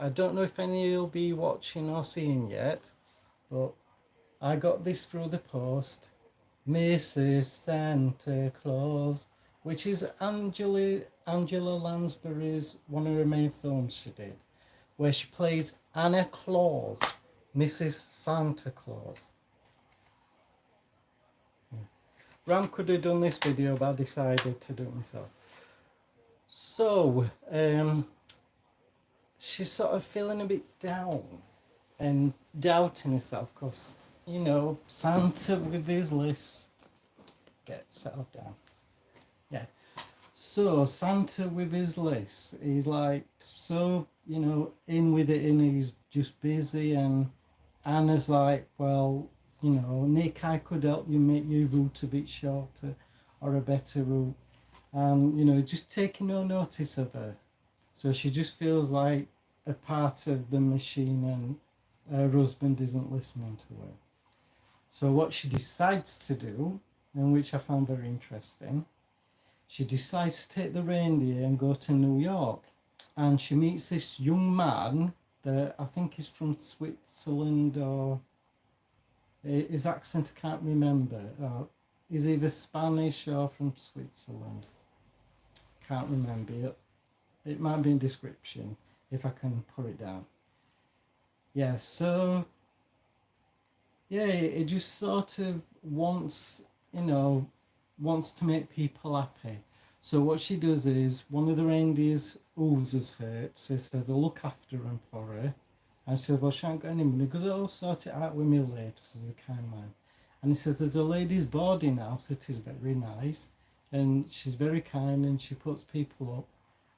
I don't know if any will be watching or seeing yet, but I got this through the post. Mrs Santa Claus, which is Angela Lansbury's one of her main films she did, where she plays Anna Claus, Mrs Santa Claus. Ram could have done this video, but I decided to do it myself. So, she's sort of feeling a bit down and doubting herself because, you know, Santa with his list. Get settled down. Yeah. So, Santa with his list, he's like, so, you know, in with it, and he's just busy. And Anna's like, well, you know, Nick, I could help you make your route a bit shorter or a better route. And, you know, just taking no notice of her. So she just feels like a part of the machine, and her husband isn't listening to her. So what she decides to do, and which I found very interesting, she decides to take the reindeer and go to New York. And she meets this young man that I think is from Switzerland, or his accent I can't remember. He's either Spanish or from Switzerland. Can't remember it. It might be in description if I can put it down. Yeah, so yeah, it just sort of wants, you know, wants to make people happy. So what she does is, one of the reindeer's hooves is hurt, so he says, I'll look after him for her. And she says, well, she ain't got any money. He goes, I'll sort it out with me later, because he's a kind man. And he says, there's a lady's boarding house that is very nice, and she's very kind, and she puts people up.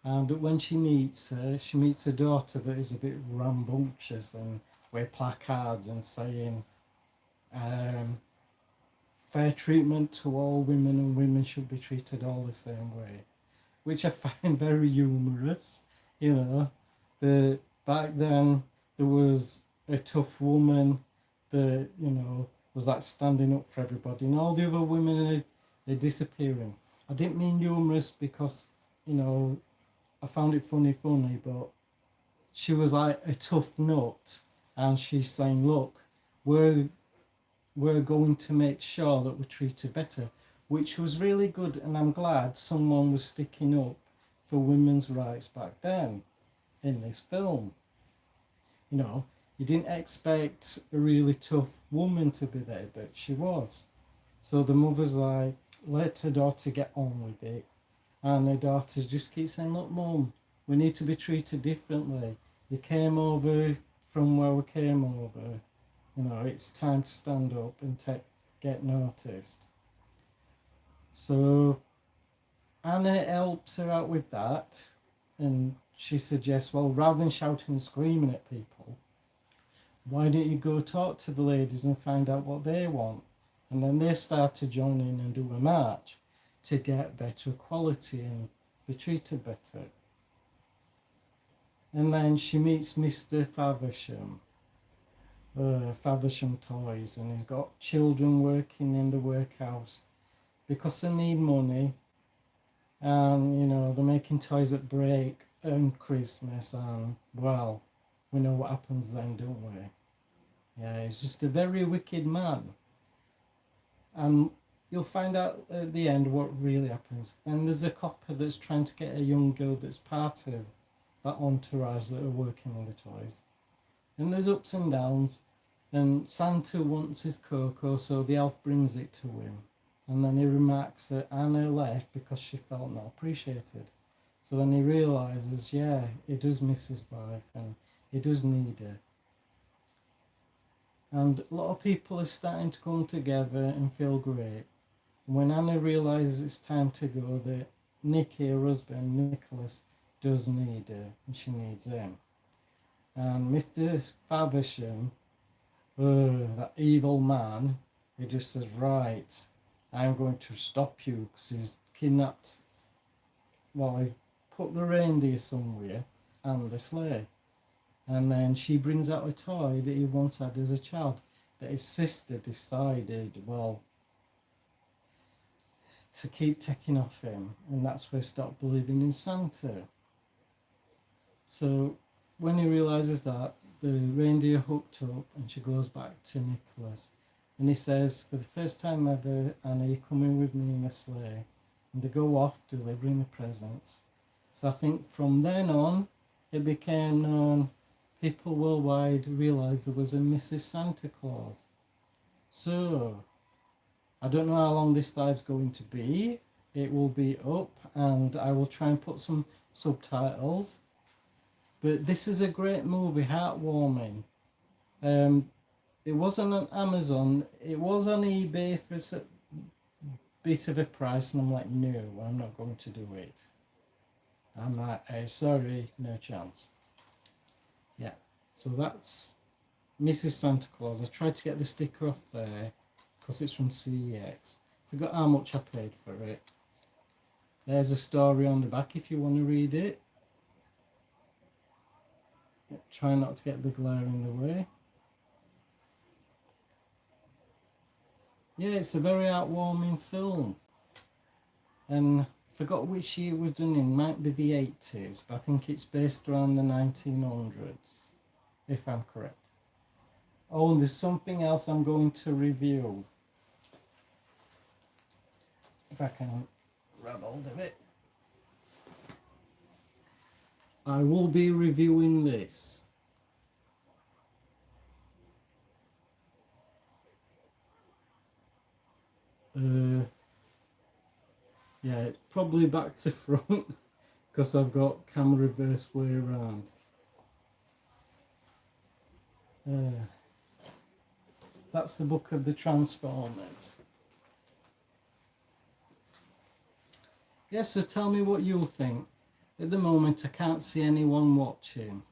And when she meets a daughter that is a bit rambunctious and with placards and saying, fair treatment to all women, and women should be treated all the same way, which I find very humorous. You know, back then there was a tough woman that, you know, was like standing up for everybody, and all the other women are disappearing. I didn't mean humorous because, you know, I found it funny, but she was like a tough nut, and she's saying, look, we're going to make sure that we're treated better, which was really good, and I'm glad someone was sticking up for women's rights back then in this film. You know, you didn't expect a really tough woman to be there, but she was. So the mother's like, let her daughter get on with it. And her daughter just keeps saying, look, Mum, we need to be treated differently. You came over from where we came over. You know, it's time to stand up and get noticed. So Anna helps her out with that, and she suggests, well, rather than shouting and screaming at people, why don't you go talk to the ladies and find out what they want? And then they start to join in and do a march to get better quality and be treated better. And then she meets Mr. Faversham, Faversham Toys, and he's got children working in the workhouse because they need money, and, you know, they're making toys that break and Christmas, and, well, we know what happens then, don't we? Yeah, he's just a very wicked man. And you'll find out at the end what really happens. Then there's a copper that's trying to get a young girl that's part of that entourage that are working on the toys. And there's ups and downs. And Santa wants his cocoa, so the elf brings it to him. And then he remarks that Anna left because she felt not appreciated. So then he realises, yeah, he does miss his wife and he does need her. And a lot of people are starting to come together and feel great. When Anna realises it's time to go, that Nicky, her husband, Nicholas, does need her, and she needs him. And Mr. Faversham, that evil man, he just says, right, I'm going to stop you, because he's kidnapped, well, he put the reindeer somewhere and the sleigh. And then she brings out a toy that he once had as a child, that his sister decided, well, to keep taking off him, and that's where he stopped believing in Santa. So when he realizes that, the reindeer hooked up, and she goes back to Nicholas, and he says, "For the first time ever, Anna, you're coming with me in a sleigh," and they go off delivering the presents. So I think from then on, it became known. People worldwide realised there was a Mrs Santa Claus. So I don't know how long this live's going to be. It will be up, and I will try and put some subtitles. But this is a great movie, heartwarming. It wasn't on Amazon. It was on eBay for a bit of a price, and I'm like, no, I'm not going to do it. I'm like, sorry, no chance. Yeah, so that's Mrs Santa Claus. I tried to get the sticker off there because it's from CEX. Forgot how much I paid for it. There's a story on the back if you want to read it. Try not to get the glare in the way. Yeah, it's a very heartwarming film. And forgot which year it was done in. Might be the 80s, but I think it's based around the 1900s, if I'm correct. Oh, and there's something else I'm going to review. If I can grab hold of it. I will be reviewing this. Yeah, probably back to front because I've got camera reverse way around. That's the book of the Transformers. Yeah, so tell me what you think. At the moment, I can't see anyone watching.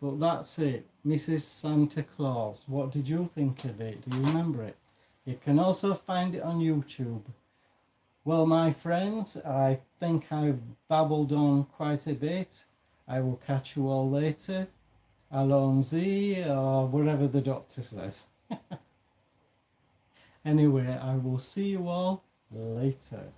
But that's it. Mrs Santa Claus. What did you think of it? Do you remember it? You can also find it on YouTube. Well, my friends, I think I've babbled on quite a bit. I will catch you all later. Allons-y, or whatever the doctor says. Anyway, I will see you all later.